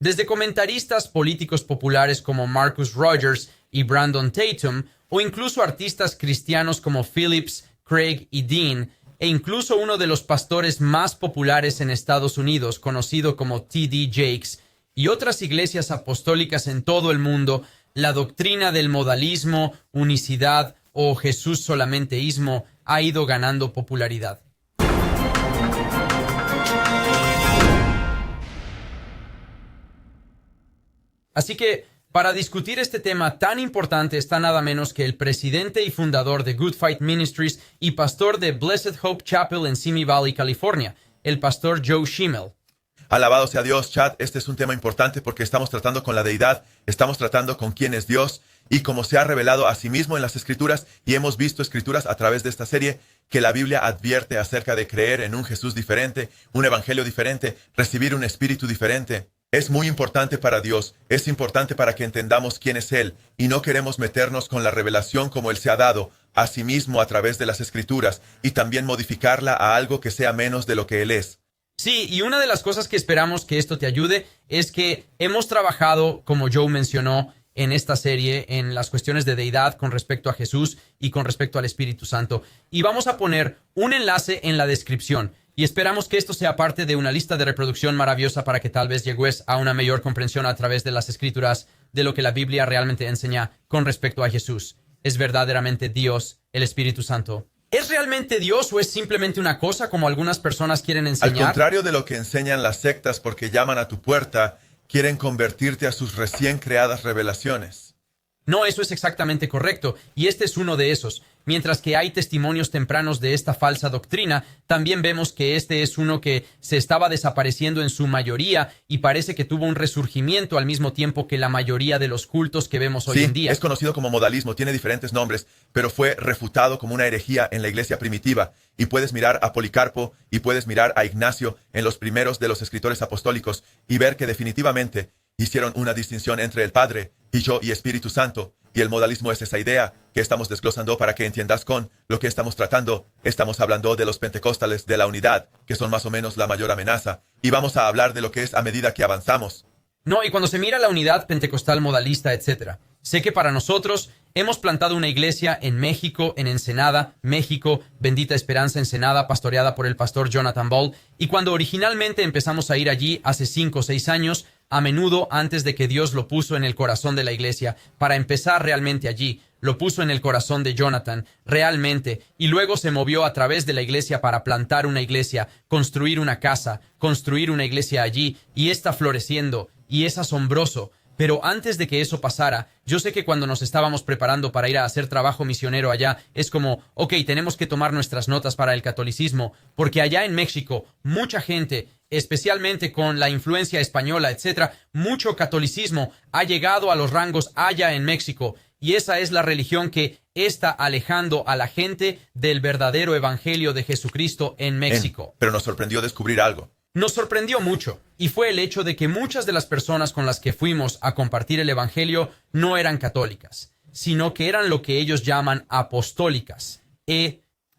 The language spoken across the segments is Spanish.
Desde comentaristas políticos populares como Marcus Rogers y Brandon Tatum, o incluso artistas cristianos como Phillips, Craig y Dean, e incluso uno de los pastores más populares en Estados Unidos, conocido como T.D. Jakes, y otras iglesias apostólicas en todo el mundo, la doctrina del modalismo, unicidad o Jesús solamenteísmo ha ido ganando popularidad. Así que, para discutir este tema tan importante está nada menos que el presidente y fundador de Good Fight Ministries y pastor de Blessed Hope Chapel en Simi Valley, California, el pastor Joe Schimmel. Alabado sea Dios, Chad. Este es un tema importante porque estamos tratando con la deidad, estamos tratando con quién es Dios y cómo se ha revelado a sí mismo en las Escrituras, y hemos visto Escrituras a través de esta serie que la Biblia advierte acerca de creer en un Jesús diferente, un evangelio diferente, recibir un espíritu diferente. Es muy importante para Dios, es importante para que entendamos quién es Él, y no queremos meternos con la revelación como Él se ha dado a sí mismo a través de las Escrituras, y también modificarla a algo que sea menos de lo que Él es. Sí, y una de las cosas que esperamos que esto te ayude es que hemos trabajado, como Joe mencionó, en esta serie, en las cuestiones de deidad con respecto a Jesús y con respecto al Espíritu Santo. Y vamos a poner un enlace en la descripción. Y esperamos que esto sea parte de una lista de reproducción maravillosa para que tal vez llegues a una mayor comprensión a través de las Escrituras de lo que la Biblia realmente enseña con respecto a Jesús. ¿Es verdaderamente Dios, el Espíritu Santo? ¿Es realmente Dios o es simplemente una cosa como algunas personas quieren enseñar? Al contrario de lo que enseñan las sectas porque llaman a tu puerta, quieren convertirte a sus recién creadas revelaciones. No, eso es exactamente correcto, y este es uno de esos. Mientras que hay testimonios tempranos de esta falsa doctrina, también vemos que este es uno que se estaba desapareciendo en su mayoría y parece que tuvo un resurgimiento al mismo tiempo que la mayoría de los cultos que vemos hoy en día. Es conocido como modalismo, tiene diferentes nombres, pero fue refutado como una herejía en la iglesia primitiva. Y puedes mirar a Policarpo y puedes mirar a Ignacio en los primeros de los escritores apostólicos y ver que definitivamente hicieron una distinción entre el Padre, Hijo y Espíritu Santo. Y el modalismo es esa idea que estamos desglosando para que entiendas con lo que estamos tratando. Estamos hablando de los pentecostales de la unidad, que son más o menos la mayor amenaza. Y vamos a hablar de lo que es a medida que avanzamos. No, y cuando se mira la unidad pentecostal modalista, etc. Sé que para nosotros hemos plantado una iglesia en México, en Ensenada, México, Bendita Esperanza Ensenada, pastoreada por el pastor Jonathan Ball. Y cuando originalmente empezamos a ir allí hace 5 o 6 años, a menudo antes de que Dios lo puso en el corazón de la iglesia, para empezar realmente allí, lo puso en el corazón de Jonathan, realmente, y luego se movió a través de la iglesia para plantar una iglesia, construir una casa, construir una iglesia allí, y está floreciendo, y es asombroso. Pero antes de que eso pasara, yo sé que cuando nos estábamos preparando para ir a hacer trabajo misionero allá, es como, ok, tenemos que tomar nuestras notas para el catolicismo, porque allá en México, mucha gente, especialmente con la influencia española, etc., mucho catolicismo ha llegado a los rangos allá en México, y esa es la religión que está alejando a la gente del verdadero evangelio de Jesucristo en México. Pero nos sorprendió descubrir algo. Nos sorprendió mucho, y fue el hecho de que muchas de las personas con las que fuimos a compartir el evangelio no eran católicas, sino que eran lo que ellos llaman apostólicas.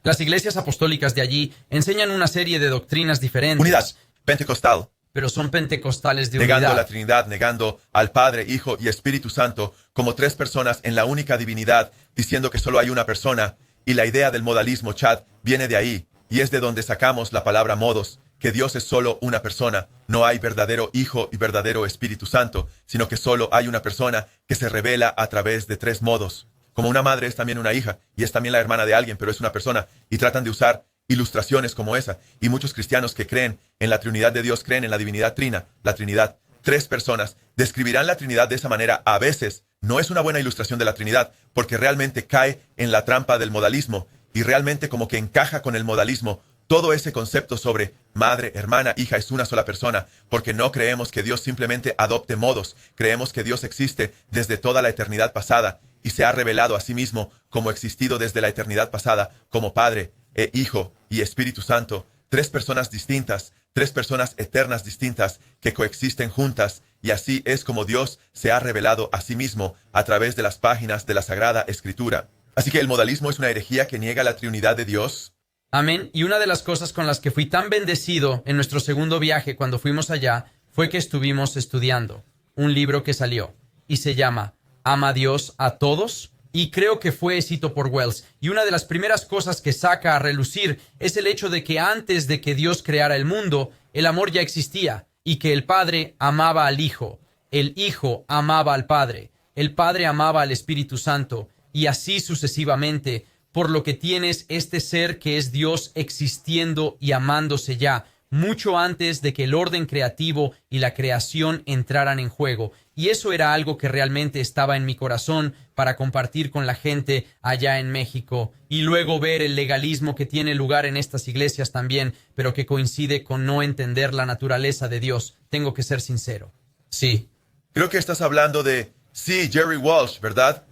Las iglesias apostólicas de allí enseñan una serie de doctrinas diferentes. Unidad, pentecostal. Pero son pentecostales de negando unidad. la Trinidad, negando al Padre, Hijo y Espíritu Santo como 3 personas en la única divinidad, diciendo que solo hay una persona. Y la idea del modalismo, Chad, viene de ahí, y es de donde sacamos la palabra modos, que Dios es solo una persona. No hay verdadero Hijo y verdadero Espíritu Santo, sino que solo hay una persona que se revela a través de 3 modos. Como una madre es también una hija, y es también la hermana de alguien, pero es una persona, y tratan de usar ilustraciones como esa, y muchos cristianos que creen en la Trinidad de Dios creen en la divinidad trina, la Trinidad. 3 personas describirán la Trinidad de esa manera. A veces no es una buena ilustración de la Trinidad, porque realmente cae en la trampa del modalismo, y realmente como que encaja con el modalismo todo ese concepto sobre madre, hermana, hija es una sola persona, porque no creemos que Dios simplemente adopte modos, creemos que Dios existe desde toda la eternidad pasada, y se ha revelado a sí mismo como existido desde la eternidad pasada, como Padre, Hijo y Espíritu Santo. 3 personas distintas, 3 personas eternas distintas que coexisten juntas, y así es como Dios se ha revelado a sí mismo a través de las páginas de la Sagrada Escritura. Así que el modalismo es una herejía que niega la Trinidad de Dios. Amén. Y una de las cosas con las que fui tan bendecido en nuestro segundo viaje cuando fuimos allá fue que estuvimos estudiando un libro que salió y se llama Ama a Dios a todos, y creo que fue escrito por Wells. Y una de las primeras cosas que saca a relucir es el hecho de que antes de que Dios creara el mundo, el amor ya existía, y que el Padre amaba al Hijo, el Hijo amaba al Padre, el Padre amaba al Espíritu Santo, y así sucesivamente, por lo que tienes este ser que es Dios existiendo y amándose ya, mucho antes de que el orden creativo y la creación entraran en juego. Y eso era algo que realmente estaba en mi corazón para compartir con la gente allá en México. Y luego ver el legalismo que tiene lugar en estas iglesias también, pero que coincide con no entender la naturaleza de Dios. Tengo que ser sincero. Sí. Creo que estás hablando de, sí, Jerry Walsh, ¿verdad?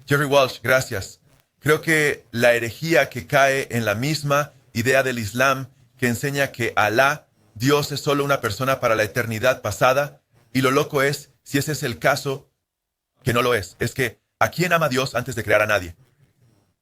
Jerry Walsh, gracias. Creo que la herejía que cae en la misma idea del Islam, que enseña que Alá, Dios, es solo una persona para la eternidad pasada, y lo loco es, si ese es el caso, que no lo es. Es que, ¿a quién ama Dios antes de crear a nadie?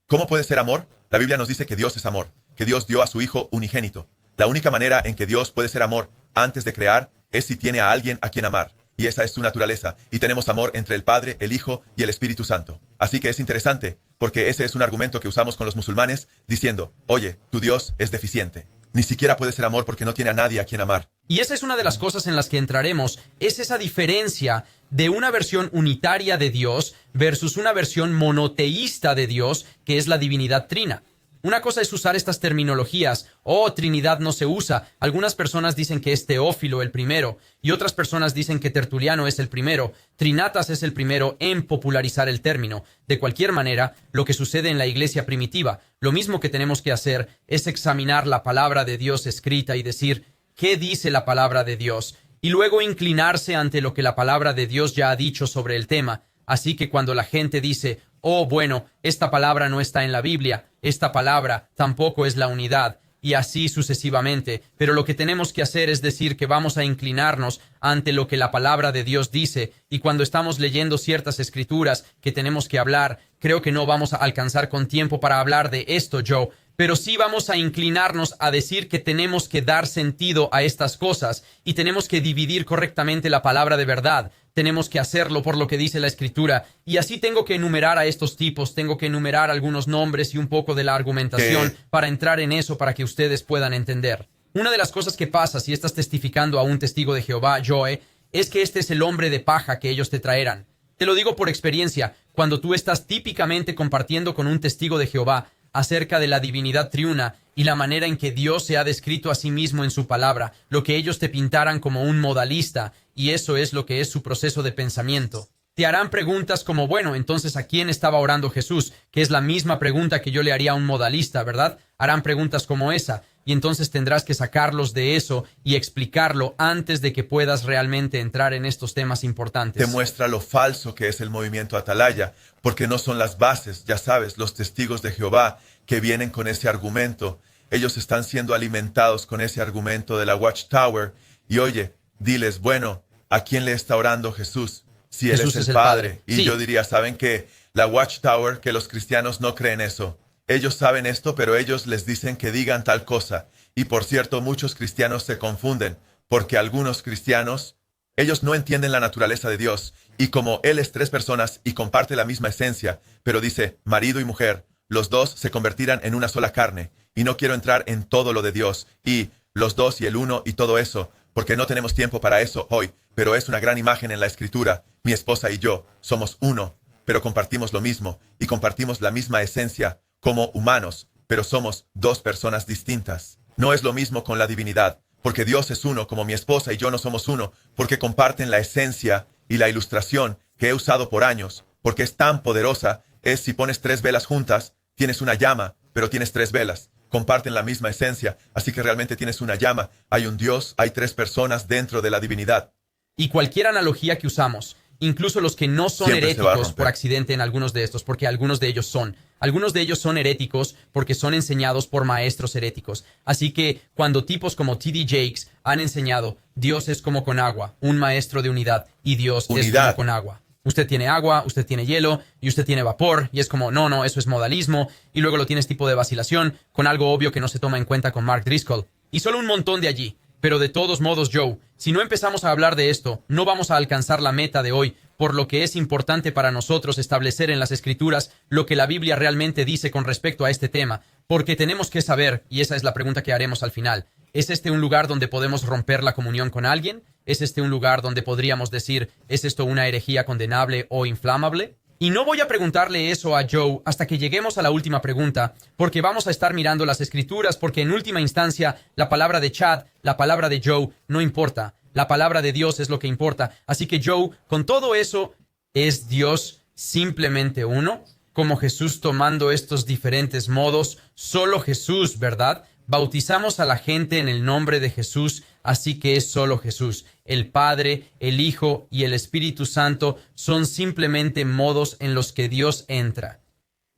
¿Cómo puede ser amor? La Biblia nos dice que Dios es amor, que Dios dio a su Hijo unigénito. La única manera en que Dios puede ser amor antes de crear es si tiene a alguien a quien amar. Y esa es su naturaleza. Y tenemos amor entre el Padre, el Hijo y el Espíritu Santo. Así que es interesante, porque ese es un argumento que usamos con los musulmanes, diciendo, oye, tu Dios es deficiente. Ni siquiera puede ser amor porque no tiene a nadie a quien amar. Y esa es una de las cosas en las que entraremos, es esa diferencia de una versión unitaria de Dios versus una versión monoteísta de Dios, que es la divinidad trina. Una cosa es usar estas terminologías. Oh, Trinidad no se usa. Algunas personas dicen que es Teófilo el primero, y otras personas dicen que Tertuliano es el primero. Trinatas es el primero en popularizar el término. De cualquier manera, lo que sucede en la iglesia primitiva, lo mismo que tenemos que hacer es examinar la palabra de Dios escrita y decir, ¿qué dice la palabra de Dios? Y luego inclinarse ante lo que la palabra de Dios ya ha dicho sobre el tema. Así que cuando la gente dice, oh, bueno, esta palabra no está en la Biblia, esta palabra tampoco es la unidad, y así sucesivamente. Pero lo que tenemos que hacer es decir que vamos a inclinarnos ante lo que la palabra de Dios dice, y cuando estamos leyendo ciertas escrituras que tenemos que hablar, creo que no vamos a alcanzar con tiempo para hablar de esto, Joe, pero sí vamos a inclinarnos a decir que tenemos que dar sentido a estas cosas, y tenemos que dividir correctamente la palabra de verdad. Tenemos que hacerlo por lo que dice la Escritura. Y así tengo que enumerar a estos tipos, tengo que enumerar algunos nombres y un poco de la argumentación para entrar en eso para que ustedes puedan entender. Una de las cosas que pasa si estás testificando a un testigo de Jehová, Joe, es que este es el hombre de paja que ellos te traerán. Te lo digo por experiencia, cuando tú estás típicamente compartiendo con un testigo de Jehová acerca de la divinidad triuna y la manera en que Dios se ha descrito a sí mismo en su palabra, lo que ellos te pintaran como un modalista, y eso es lo que es su proceso de pensamiento. Te harán preguntas como, bueno, entonces, ¿a quién estaba orando Jesús? Que es la misma pregunta que yo le haría a un modalista, ¿verdad? Harán preguntas como esa, y entonces tendrás que sacarlos de eso y explicarlo antes de que puedas realmente entrar en estos temas importantes. Te muestra lo falso que es el movimiento Atalaya, porque no son las bases, ya sabes, los testigos de Jehová que vienen con ese argumento. Ellos están siendo alimentados con ese argumento de la Watchtower. Y oye, diles, bueno, ¿a quién le está orando Jesús? Si Él Jesús es el Padre. Y Sí. yo diría, ¿saben qué? La Watchtower, que los cristianos no creen eso. Ellos saben esto, pero ellos les dicen que digan tal cosa. Y por cierto, muchos cristianos se confunden, porque algunos cristianos, ellos no entienden la naturaleza de Dios. Y como Él es tres personas y comparte la misma esencia, pero dice marido y mujer, los dos se convertirán en una sola carne. Y no quiero entrar en todo lo de Dios, y los dos y el uno y todo eso, porque no tenemos tiempo para eso hoy, pero es una gran imagen en la Escritura. Mi esposa y yo somos uno, pero compartimos lo mismo, y compartimos la misma esencia como humanos, pero somos dos personas distintas. No es lo mismo con la divinidad, porque Dios es uno, como mi esposa y yo no somos uno, porque comparten la esencia y la ilustración que he usado por años, porque es tan poderosa, es si pones tres velas juntas, tienes una llama, pero tienes tres velas. Comparten la misma esencia, así que realmente tienes una llama. Hay un Dios, hay tres personas dentro de la divinidad. Y cualquier analogía que usamos, incluso los que no son Siempre se va a heréticos romper. por accidente en algunos de estos, porque algunos de ellos son. Algunos de ellos son heréticos porque son enseñados por maestros heréticos. Así que cuando tipos como T.D. Jakes han enseñado, Dios es como con agua, un maestro de unidad, y Dios es Unidad. como con agua. Usted tiene agua, usted tiene hielo, y usted tiene vapor, y es como, no, eso es modalismo, y luego lo tienes tipo de vacilación, con algo obvio que no se toma en cuenta con Mark Driscoll. Y solo un montón de allí. Pero de todos modos, Joe, si no empezamos a hablar de esto, no vamos a alcanzar la meta de hoy, por lo que es importante para nosotros establecer en las Escrituras lo que la Biblia realmente dice con respecto a este tema, porque tenemos que saber, y esa es la pregunta que haremos al final, ¿es este un lugar donde podemos romper la comunión con alguien? ¿Es este un lugar donde podríamos decir, ¿es esto una herejía condenable o inflamable? Y no voy a preguntarle eso a Joe hasta que lleguemos a la última pregunta, porque vamos a estar mirando las Escrituras, porque en última instancia, la palabra de Chad, la palabra de Joe, no importa. La palabra de Dios es lo que importa. Así que Joe, con todo eso, ¿es Dios simplemente uno? Como Jesús tomando estos diferentes modos, solo Jesús, ¿verdad? Bautizamos a la gente en el nombre de Jesús, así que es solo Jesús. El Padre, el Hijo y el Espíritu Santo son simplemente modos en los que Dios entra.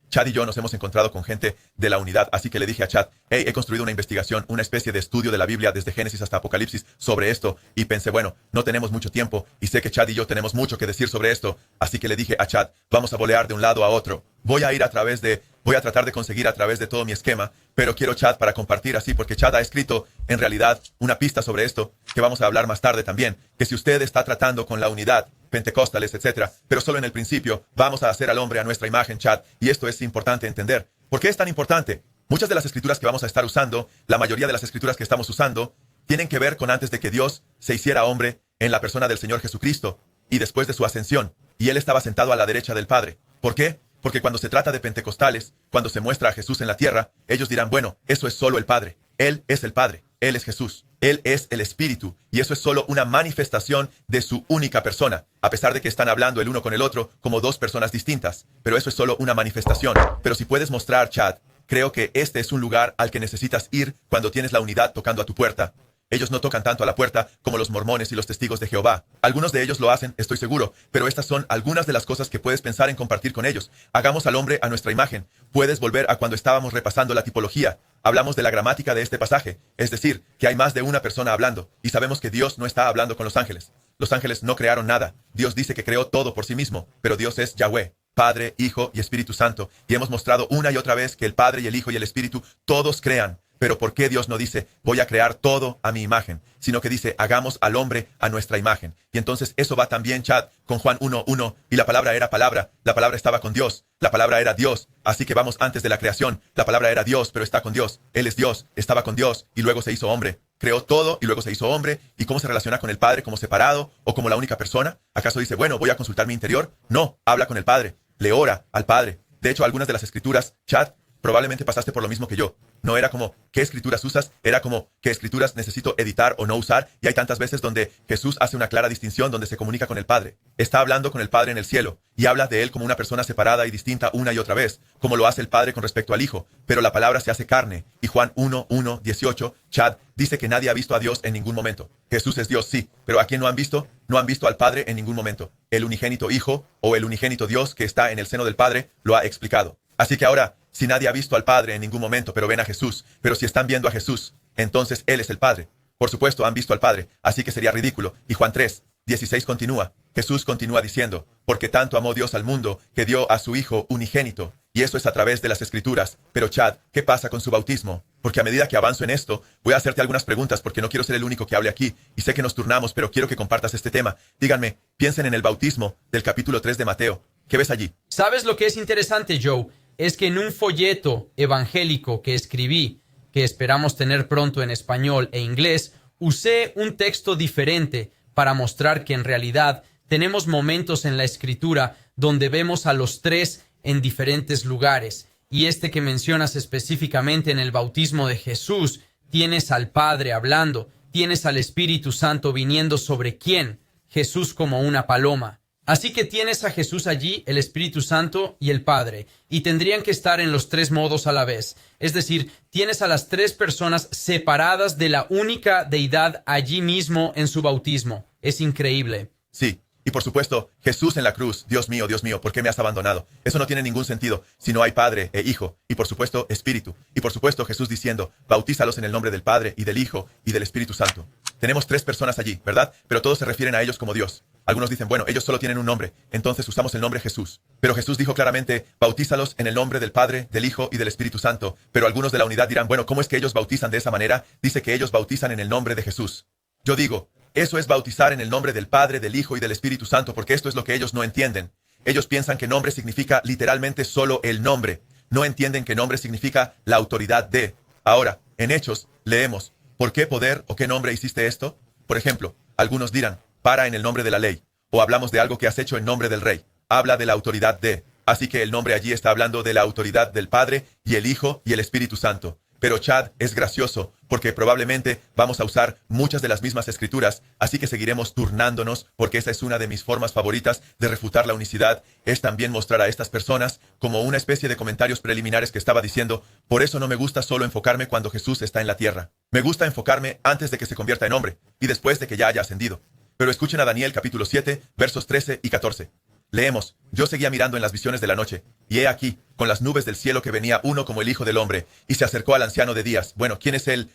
Chad y yo nos hemos encontrado con gente de la unidad, así que le dije a Chad, hey, he construido una investigación, una especie de estudio de la Biblia desde Génesis hasta Apocalipsis sobre esto, y pensé, bueno, no tenemos mucho tiempo, y sé que Chad y yo tenemos mucho que decir sobre esto, así que le dije a Chad, vamos a volear de un lado a otro, voy a tratar de conseguir a través de todo mi esquema, pero quiero Chad para compartir así, porque Chad ha escrito, en realidad, una pista sobre esto, que vamos a hablar más tarde también, que si usted está tratando con la unidad, pentecostales, etcétera, pero solo en el principio, vamos a hacer al hombre a nuestra imagen, Chad, y esto es importante entender. ¿Por qué es tan importante? Muchas de las escrituras que vamos a estar usando, la mayoría de las escrituras que estamos usando, tienen que ver con antes de que Dios se hiciera hombre en la persona del Señor Jesucristo, y después de su ascensión, y Él estaba sentado a la derecha del Padre. ¿Por qué? Porque cuando se trata de pentecostales, cuando se muestra a Jesús en la tierra, ellos dirán, bueno, eso es solo el Padre. Él es el Padre. Él es Jesús. Él es el Espíritu. Y eso es solo una manifestación de su única persona, a pesar de que están hablando el uno con el otro como dos personas distintas. Pero eso es solo una manifestación. Pero si puedes mostrar, Chad, creo que este es un lugar al que necesitas ir cuando tienes la unidad tocando a tu puerta. Ellos no tocan tanto a la puerta como los mormones y los testigos de Jehová. Algunos de ellos lo hacen, estoy seguro, pero estas son algunas de las cosas que puedes pensar en compartir con ellos. Hagamos al hombre a nuestra imagen. Puedes volver a cuando estábamos repasando la tipología. Hablamos de la gramática de este pasaje, es decir, que hay más de una persona hablando, y sabemos que Dios no está hablando con los ángeles. Los ángeles no crearon nada. Dios dice que creó todo por sí mismo, pero Dios es Yahweh, Padre, Hijo y Espíritu Santo, y hemos mostrado una y otra vez que el Padre y el Hijo y el Espíritu todos crean. Pero ¿por qué Dios no dice, voy a crear todo a mi imagen? Sino que dice, hagamos al hombre a nuestra imagen. Y entonces eso va también, Chad, con Juan 1:1, y la palabra era palabra, la palabra estaba con Dios, la palabra era Dios. Así que vamos antes de la creación, la palabra era Dios, pero está con Dios. Él es Dios, estaba con Dios, y luego se hizo hombre. Creó todo, y luego se hizo hombre. ¿Y cómo se relaciona con el Padre? ¿Como separado? ¿O como la única persona? ¿Acaso dice, bueno, voy a consultar mi interior? No, habla con el Padre, le ora al Padre. De hecho, algunas de las escrituras, Chad, probablemente pasaste por lo mismo que yo. No era como, ¿qué escrituras usas? Era como, ¿qué escrituras necesito editar o no usar? Y hay tantas veces donde Jesús hace una clara distinción donde se comunica con el Padre. Está hablando con el Padre en el cielo y habla de Él como una persona separada y distinta una y otra vez, como lo hace el Padre con respecto al Hijo. Pero la palabra se hace carne. Y Juan 1:18, Chad, dice que nadie ha visto a Dios en ningún momento. Jesús es Dios, sí, pero ¿a quién no han visto? No han visto al Padre en ningún momento. El unigénito Hijo o el unigénito Dios que está en el seno del Padre lo ha explicado. Así que ahora, si nadie ha visto al Padre en ningún momento, pero ven a Jesús, pero si están viendo a Jesús, entonces Él es el Padre. Por supuesto, han visto al Padre, así que sería ridículo. Y Juan 3:16 continúa. Jesús continúa diciendo, porque tanto amó Dios al mundo, que dio a su Hijo unigénito. Y eso es a través de las Escrituras. Pero Chad, ¿qué pasa con su bautismo? Porque a medida que avanzo en esto, voy a hacerte algunas preguntas porque no quiero ser el único que hable aquí. Y sé que nos turnamos, pero quiero que compartas este tema. Díganme, piensen en el bautismo del capítulo 3 de Mateo. ¿Qué ves allí? ¿Sabes lo que es interesante, Joe? Es que en un folleto evangélico que escribí, que esperamos tener pronto en español e inglés, usé un texto diferente para mostrar que en realidad tenemos momentos en la Escritura donde vemos a los tres en diferentes lugares. Y este que mencionas específicamente en el bautismo de Jesús, tienes al Padre hablando, tienes al Espíritu Santo viniendo sobre quién, Jesús como una paloma. Así que tienes a Jesús allí, el Espíritu Santo y el Padre, y tendrían que estar en los tres modos a la vez. Es decir, tienes a las tres personas separadas de la única deidad allí mismo en su bautismo. Es increíble. Sí, y por supuesto, Jesús en la cruz. Dios mío, ¿por qué me has abandonado? Eso no tiene ningún sentido si no hay Padre e Hijo, y por supuesto, Espíritu. Y por supuesto, Jesús diciendo, bautízalos en el nombre del Padre y del Hijo y del Espíritu Santo. Tenemos tres personas allí, ¿verdad? Pero todos se refieren a ellos como Dios. Algunos dicen, bueno, ellos solo tienen un nombre, entonces usamos el nombre Jesús. Pero Jesús dijo claramente, bautízalos en el nombre del Padre, del Hijo y del Espíritu Santo. Pero algunos de la unidad dirán, bueno, ¿cómo es que ellos bautizan de esa manera? Dice que ellos bautizan en el nombre de Jesús. Yo digo, eso es bautizar en el nombre del Padre, del Hijo y del Espíritu Santo, porque esto es lo que ellos no entienden. Ellos piensan que nombre significa literalmente solo el nombre. No entienden que nombre significa la autoridad de. Ahora, en Hechos, leemos, ¿por qué poder o qué nombre hiciste esto? Por ejemplo, algunos dirán, para en el nombre de la ley, o hablamos de algo que has hecho en nombre del rey. Habla de la autoridad de. Así que el nombre allí está hablando de la autoridad del Padre y el Hijo y el Espíritu Santo. Pero Chad es gracioso, porque probablemente vamos a usar muchas de las mismas escrituras, así que seguiremos turnándonos, porque esa es una de mis formas favoritas de refutar la unicidad, es también mostrar a estas personas como una especie de comentarios preliminares que estaba diciendo, por eso no me gusta solo enfocarme cuando Jesús está en la tierra. Me gusta enfocarme antes de que se convierta en hombre, y después de que ya haya ascendido. Pero escuchen a Daniel capítulo 7, versos 13 y 14. Leemos, yo seguía mirando en las visiones de la noche, y he aquí, con las nubes del cielo que venía uno como el Hijo del Hombre, y se acercó al anciano de días. Bueno, ¿quién es el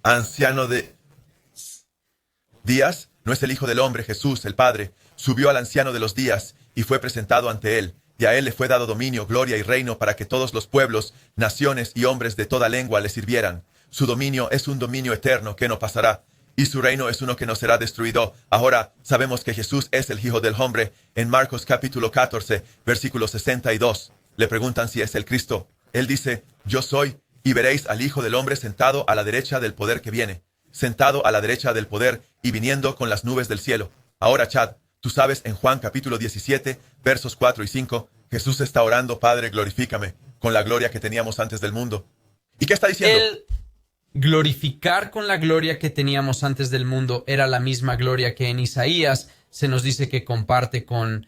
anciano de días? No es el Hijo del Hombre, Jesús, el Padre. Subió al anciano de los días, y fue presentado ante él. Y a él le fue dado dominio, gloria y reino para que todos los pueblos, naciones y hombres de toda lengua le sirvieran. Su dominio es un dominio eterno que no pasará. Y su reino es uno que no será destruido. Ahora sabemos que Jesús es el Hijo del Hombre. En Marcos capítulo 14, versículo 62, le preguntan si es el Cristo. Él dice, yo soy, y veréis al Hijo del Hombre sentado a la derecha del poder que viene. Sentado a la derecha del poder y viniendo con las nubes del cielo. Ahora, Chad, tú sabes en Juan capítulo 17, versos 4 y 5, Jesús está orando, Padre, glorifícame, con la gloria que teníamos antes del mundo. ¿Y qué está diciendo? Glorificar con la gloria que teníamos antes del mundo era la misma gloria que en Isaías se nos dice que comparte con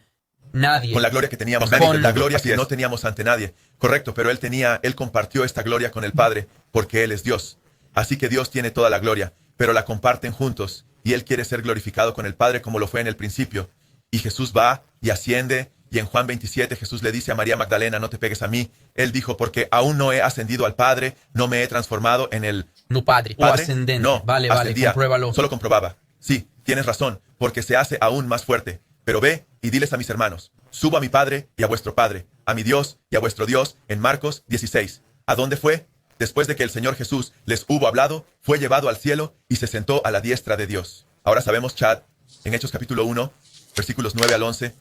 nadie. Con la gloria que teníamos, la gloria que no teníamos ante nadie. Correcto, pero él compartió esta gloria con el Padre porque Él es Dios. Así que Dios tiene toda la gloria, pero la comparten juntos y Él quiere ser glorificado con el Padre como lo fue en el principio. Y Jesús va y asciende. Y en Juan 27 Jesús le dice a María Magdalena, no te pegues a mí. Él dijo, porque aún no he ascendido al Padre, no me he transformado en el... No, Padre. O ascendente. No, vale, ascendía. Compruébalo. Solo comprobaba. Sí, tienes razón, porque se hace aún más fuerte. Pero ve y diles a mis hermanos, subo a mi Padre y a vuestro Padre, a mi Dios y a vuestro Dios, en Marcos 16. ¿A dónde fue? Después de que el Señor Jesús les hubo hablado, fue llevado al cielo y se sentó a la diestra de Dios. Ahora sabemos, Chad, en Hechos capítulo 1, versículos 9 al 11,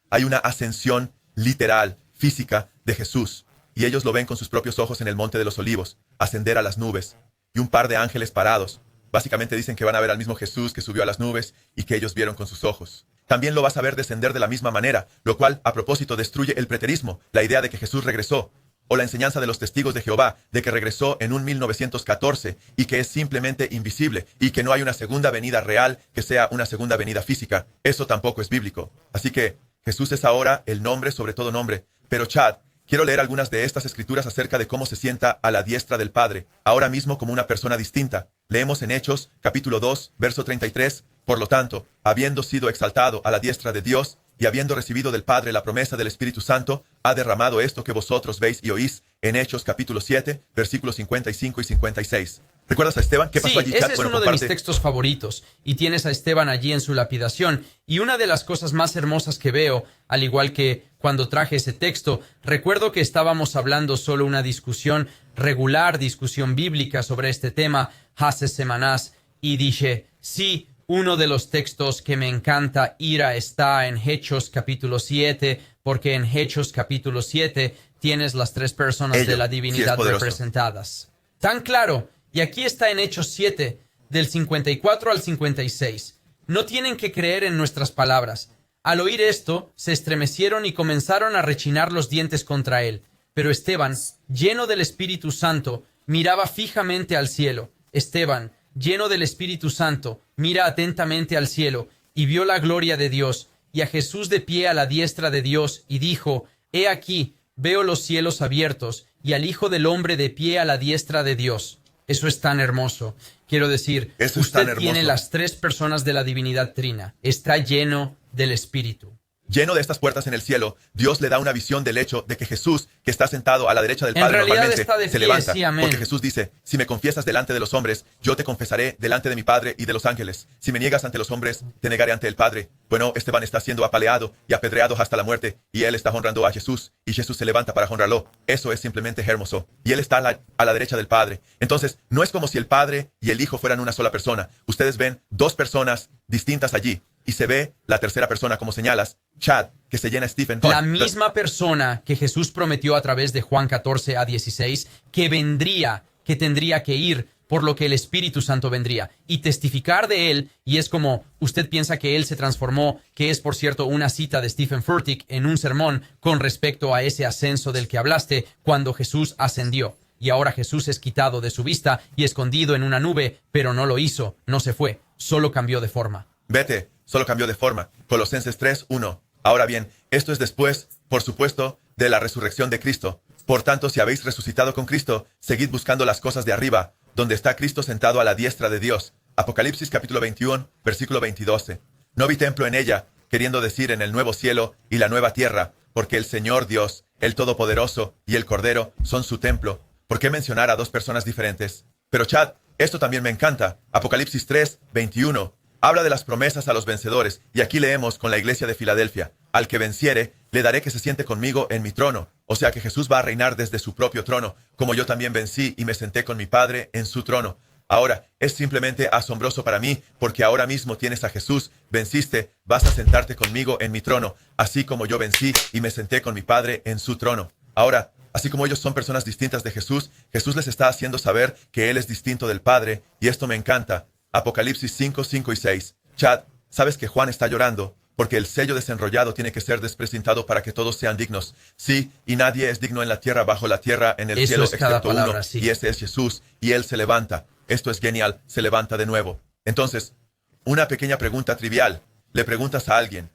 hay una ascensión literal, física, de Jesús. Y ellos lo ven con sus propios ojos en el Monte de los Olivos, ascender a las nubes. Y un par de ángeles parados. Básicamente dicen que van a ver al mismo Jesús que subió a las nubes y que ellos vieron con sus ojos. También lo vas a ver descender de la misma manera, lo cual, a propósito, destruye el preterismo, la idea de que Jesús regresó. O la enseñanza de los testigos de Jehová, de que regresó en un 1914 y que es simplemente invisible y que no hay una segunda venida real que sea una segunda venida física. Eso tampoco es bíblico. Así que Jesús es ahora el nombre sobre todo nombre. Pero Chad, quiero leer algunas de estas escrituras acerca de cómo se sienta a la diestra del Padre, ahora mismo como una persona distinta. Leemos en Hechos, capítulo 2, verso 33. Por lo tanto, habiendo sido exaltado a la diestra de Dios, y habiendo recibido del Padre la promesa del Espíritu Santo, ha derramado esto que vosotros veis y oís en Hechos capítulo 7, versículos 55 y 56. ¿Recuerdas a Esteban? ¿Qué pasó allí, Chad? Ese es uno de mis textos favoritos, y tienes a Esteban allí en su lapidación. Y una de las cosas más hermosas que veo, al igual que cuando traje ese texto, recuerdo que estábamos hablando solo una discusión regular, discusión bíblica sobre este tema hace semanas, y dije, sí, uno de los textos que me encanta está en Hechos capítulo 7, porque en Hechos capítulo 7 tienes las tres personas de la divinidad representadas. Tan claro, y aquí está en Hechos 7, del 54 al 56. No tienen que creer en nuestras palabras. Al oír esto, se estremecieron y comenzaron a rechinar los dientes contra él. Pero Esteban, lleno del Espíritu Santo, miraba fijamente al cielo. Esteban, lleno del Espíritu Santo, mira atentamente al cielo, y vio la gloria de Dios, y a Jesús de pie a la diestra de Dios, y dijo, He aquí, veo los cielos abiertos, y al Hijo del Hombre de pie a la diestra de Dios. Eso es tan hermoso. Quiero decir, usted tiene las tres personas de la divinidad trina. Está lleno del Espíritu. Lleno de estas puertas en el cielo, Dios le da una visión del hecho de que Jesús, que está sentado a la derecha del Padre, normalmente se levanta. Sí, amén. Porque Jesús dice, si me confiesas delante de los hombres, yo te confesaré delante de mi Padre y de los ángeles. Si me niegas ante los hombres, te negaré ante el Padre. Bueno, Esteban está siendo apaleado y apedreado hasta la muerte, y él está honrando a Jesús, y Jesús se levanta para honrarlo. Eso es simplemente hermoso. Y él está a la derecha del Padre. Entonces, no es como si el Padre y el Hijo fueran una sola persona. Ustedes ven dos personas distintas allí. Y se ve la tercera persona, como señalas, Chad, que se llena Stephen. La misma persona que Jesús prometió a través de Juan 14:16, que vendría, que tendría que ir, por lo que el Espíritu Santo vendría y testificar de él. Y es como usted piensa que él se transformó, que es, por cierto, una cita de Stephen Furtick en un sermón con respecto a ese ascenso del que hablaste cuando Jesús ascendió. Y ahora Jesús es quitado de su vista y escondido en una nube, pero no lo hizo, no se fue, solo cambió de forma. Vete, solo cambió de forma. Colosenses 3:1. Ahora bien, esto es después, por supuesto, de la resurrección de Cristo. Por tanto, si habéis resucitado con Cristo, seguid buscando las cosas de arriba, donde está Cristo sentado a la diestra de Dios. Apocalipsis capítulo 21, versículo 22. No vi templo en ella, queriendo decir en el nuevo cielo y la nueva tierra, porque el Señor Dios, el Todopoderoso y el Cordero son su templo. ¿Por qué mencionar a dos personas diferentes? Pero Chad, esto también me encanta. Apocalipsis 3:21. Habla de las promesas a los vencedores, y aquí leemos con la iglesia de Filadelfia, al que venciere, le daré que se siente conmigo en mi trono. O sea que Jesús va a reinar desde su propio trono, como yo también vencí y me senté con mi Padre en su trono. Ahora, es simplemente asombroso para mí, porque ahora mismo tienes a Jesús, venciste, vas a sentarte conmigo en mi trono, así como yo vencí y me senté con mi Padre en su trono. Ahora, así como ellos son personas distintas de Jesús, Jesús les está haciendo saber que Él es distinto del Padre, y esto me encanta. Apocalipsis 5:5 y 6. Chad, ¿sabes que Juan está llorando? Porque el sello desenrollado tiene que ser desprecintado para que todos sean dignos. Sí, y nadie es digno en la tierra, bajo la tierra, en el cielo, excepto uno, sí. Y ese es Jesús, y Él se levanta. Esto es genial, se levanta de nuevo. Entonces, una pequeña pregunta trivial. Le preguntas a alguien,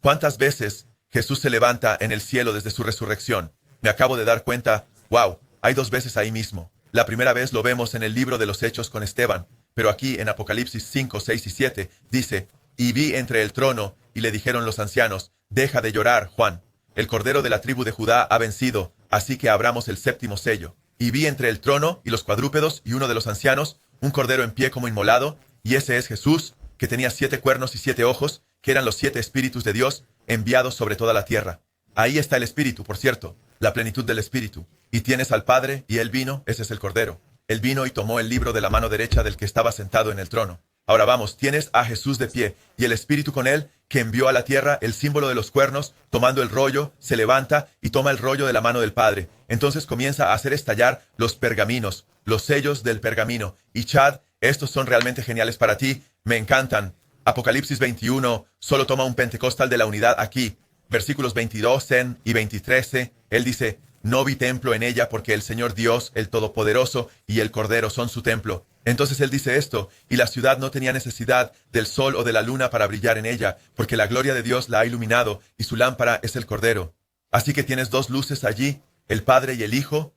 ¿cuántas veces Jesús se levanta en el cielo desde su resurrección? Me acabo de dar cuenta, wow, hay dos veces ahí mismo. La primera vez lo vemos en el libro de los Hechos con Esteban, pero aquí en Apocalipsis 5, 6 y 7 dice, y vi entre el trono, y le dijeron los ancianos, deja de llorar, Juan. El Cordero de la tribu de Judá ha vencido, así que abramos el séptimo sello. Y vi entre el trono y los cuadrúpedos y uno de los ancianos, un cordero en pie como inmolado, y ese es Jesús, que tenía 7 cuernos y 7 ojos, que eran los 7 espíritus de Dios, enviados sobre toda la tierra. Ahí está el Espíritu, por cierto, la plenitud del Espíritu. Y tienes al Padre, y Él vino, ese es el Cordero. Él vino y tomó el libro de la mano derecha del que estaba sentado en el trono. Ahora vamos, tienes a Jesús de pie, y el Espíritu con Él, que envió a la tierra el símbolo de los cuernos, tomando el rollo, se levanta y toma el rollo de la mano del Padre. Entonces comienza a hacer estallar los pergaminos, los sellos del pergamino. Y Chad, estos son realmente geniales para ti, me encantan. Apocalipsis 21 solo toma un pentecostal de la unidad aquí. Versículos 22 y 23, él dice, no vi templo en ella porque el Señor Dios, el Todopoderoso y el Cordero son su templo. Entonces él dice esto, y la ciudad no tenía necesidad del sol o de la luna para brillar en ella, porque la gloria de Dios la ha iluminado, y su lámpara es el Cordero. Así que tienes dos luces allí, el Padre y el Hijo.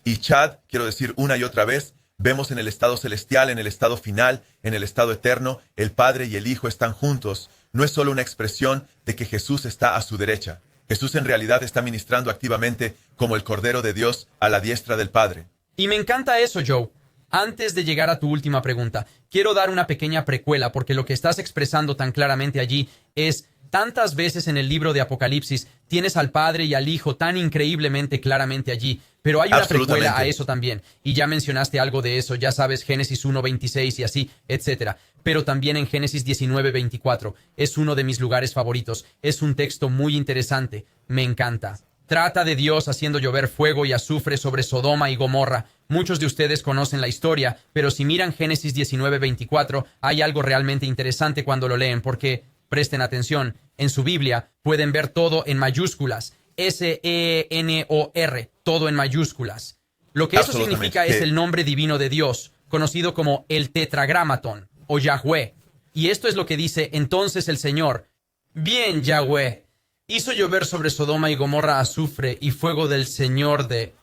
Y Chad, quiero decir una y otra vez, vemos en el estado celestial, en el estado final, en el estado eterno, el Padre y el Hijo están juntos. No es solo una expresión de que Jesús está a su derecha. Jesús en realidad está ministrando activamente como el Cordero de Dios a la diestra del Padre. Y me encanta eso, Joe. Antes de llegar a tu última pregunta, quiero dar una pequeña precuela, porque lo que estás expresando tan claramente allí es, tantas veces en el libro de Apocalipsis tienes al Padre y al Hijo tan increíblemente claramente allí, pero hay una precuela a eso también, y ya mencionaste algo de eso, ya sabes, Génesis 1:26 y así, etcétera, pero también en Génesis 19:24, es uno de mis lugares favoritos, es un texto muy interesante, me encanta. Trata de Dios haciendo llover fuego y azufre sobre Sodoma y Gomorra. Muchos de ustedes conocen la historia, pero si miran Génesis 19:24, hay algo realmente interesante cuando lo leen, porque, presten atención, en su Biblia pueden ver todo en mayúsculas, S-E-N-O-R, todo en mayúsculas. Lo que eso significa es el nombre divino de Dios, conocido como el Tetragramatón, o Yahweh. Y esto es lo que dice entonces el Señor. Bien, Yahweh. Hizo llover sobre Sodoma y Gomorra azufre y fuego del Señor de...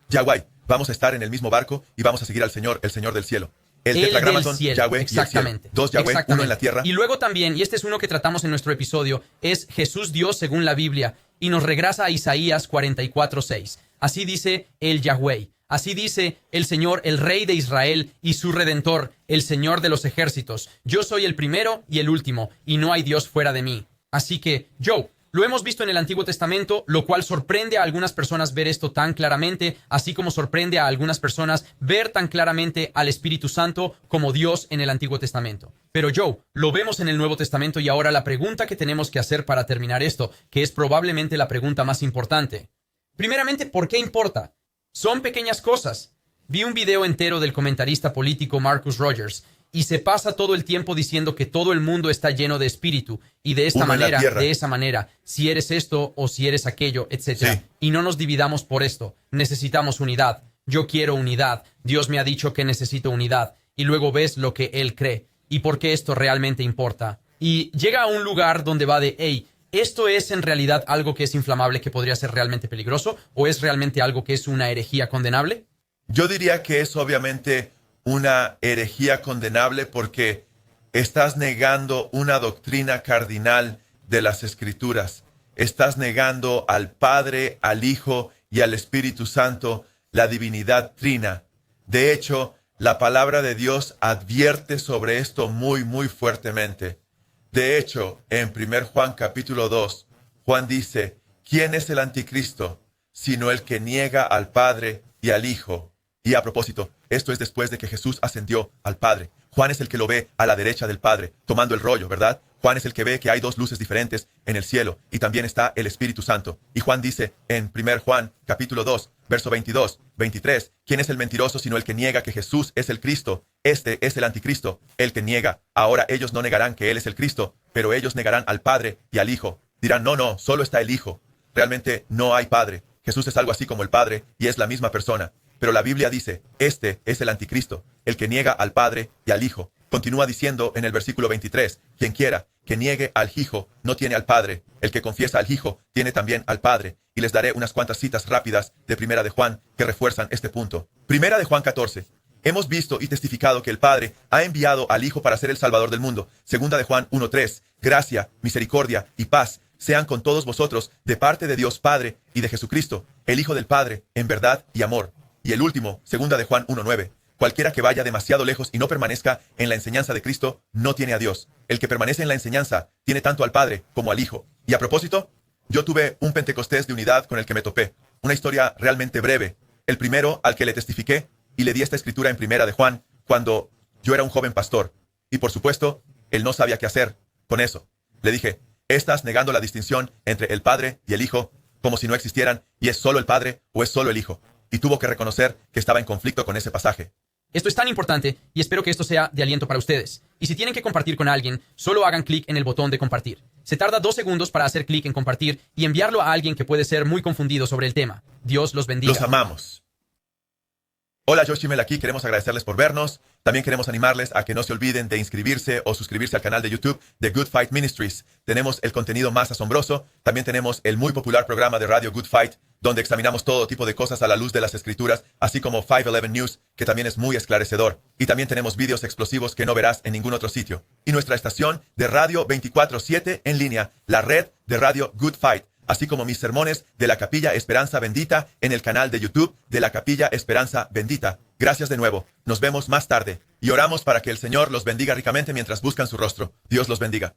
Yahweh, vamos a estar en el mismo barco y vamos a seguir al Señor, el Señor del cielo. El El tetragramaton, del cielo. Yahweh y el cielo. Exactamente. Dos Yahweh, Exactamente. uno en la tierra. Y luego también, y este es uno que tratamos en nuestro episodio, es Jesús Dios según la Biblia, y nos regresa a Isaías 44:6. Así dice el Yahweh. Así dice el Señor, el Rey de Israel y su Redentor, el Señor de los ejércitos. Yo soy el primero y el último, y no hay Dios fuera de mí. Así que, Joe, lo hemos visto en el Antiguo Testamento, lo cual sorprende a algunas personas ver esto tan claramente, así como sorprende a algunas personas ver tan claramente al Espíritu Santo como Dios en el Antiguo Testamento. Pero Joe, lo vemos en el Nuevo Testamento y ahora la pregunta que tenemos que hacer para terminar esto, que es probablemente la pregunta más importante. Primeramente, ¿por qué importa? Son pequeñas cosas. Vi un video entero del comentarista político Marcus Rogers y se pasa todo el tiempo diciendo que todo el mundo está lleno de espíritu y de esta Uno en la manera, tierra. de esa manera, si eres esto o si eres aquello, etc. Sí. Y no nos dividamos por esto. Necesitamos unidad. Yo quiero unidad. Dios me ha dicho que necesito unidad. Y luego ves lo que Él cree y por qué esto realmente importa. Y llega a un lugar donde va de, hey, ¿esto es en realidad algo que es inflamable, que podría ser realmente peligroso? ¿O es realmente algo que es una herejía condenable? Yo diría que es obviamente una herejía condenable porque estás negando una doctrina cardinal de las Escrituras. Estás negando al Padre, al Hijo y al Espíritu Santo, la divinidad trina. De hecho, la palabra de Dios advierte sobre esto muy fuertemente. De hecho, en 1 Juan capítulo 2, Juan dice, ¿quién es el anticristo? Sino el que niega al Padre y al Hijo. Y a propósito, esto es después de que Jesús ascendió al Padre. Juan es el que lo ve a la derecha del Padre, tomando el rollo, ¿verdad? Juan es el que ve que hay dos luces diferentes en el cielo y también está el Espíritu Santo. Y Juan dice en 1 Juan capítulo 2, verso 22, 23, ¿quién es el mentiroso sino el que niega que Jesús es el Cristo? Este es el anticristo, el que niega. Ahora ellos no negarán que Él es el Cristo, pero ellos negarán al Padre y al Hijo. Dirán, no, solo está el Hijo. Realmente no hay Padre. Jesús es algo así como el Padre y es la misma persona. Pero la Biblia dice, este es el anticristo, el que niega al Padre y al Hijo. Continúa diciendo en el versículo 23, quien quiera que niegue al Hijo no tiene al Padre. El que confiesa al Hijo tiene también al Padre. Y les daré unas cuantas citas rápidas de Primera de Juan que refuerzan este punto. Primera de Juan 14. Hemos visto y testificado que el Padre ha enviado al Hijo para ser el Salvador del mundo. Segunda de Juan 1:3. Gracia, misericordia y paz sean con todos vosotros de parte de Dios Padre y de Jesucristo, el Hijo del Padre, en verdad y amor. Y el último, segunda de Juan 1:9. Cualquiera que vaya demasiado lejos y no permanezca en la enseñanza de Cristo, no tiene a Dios. El que permanece en la enseñanza tiene tanto al Padre como al Hijo. Y a propósito, yo tuve un Pentecostés de unidad con el que me topé. Una historia realmente breve. El primero al que le testifiqué y le di esta escritura en Primera de Juan cuando yo era un joven pastor. Y por supuesto, él no sabía qué hacer con eso. Le dije, estás negando la distinción entre el Padre y el Hijo como si no existieran y es solo el Padre o es solo el Hijo. Y tuvo que reconocer que estaba en conflicto con ese pasaje. Esto es tan importante y espero que esto sea de aliento para ustedes. Y si tienen que compartir con alguien, solo hagan clic en el botón de compartir. Se tarda 2 segundos para hacer clic en compartir y enviarlo a alguien que puede ser muy confundido sobre el tema. Dios los bendiga. Los amamos. Hola, Josh Chimmel aquí. Queremos agradecerles por vernos. También queremos animarles a que no se olviden de inscribirse o suscribirse al canal de YouTube de Good Fight Ministries. Tenemos el contenido más asombroso. También tenemos el muy popular programa de radio Good Fight, donde examinamos todo tipo de cosas a la luz de las Escrituras, así como 511 News, que también es muy esclarecedor. Y también tenemos vídeos explosivos que no verás en ningún otro sitio. Y nuestra estación de radio 24/7 en línea, la red de radio Good Fight, así como mis sermones de la Capilla Esperanza Bendita en el canal de YouTube de la Capilla Esperanza Bendita. Gracias de nuevo. Nos vemos más tarde. Y oramos para que el Señor los bendiga ricamente mientras buscan su rostro. Dios los bendiga.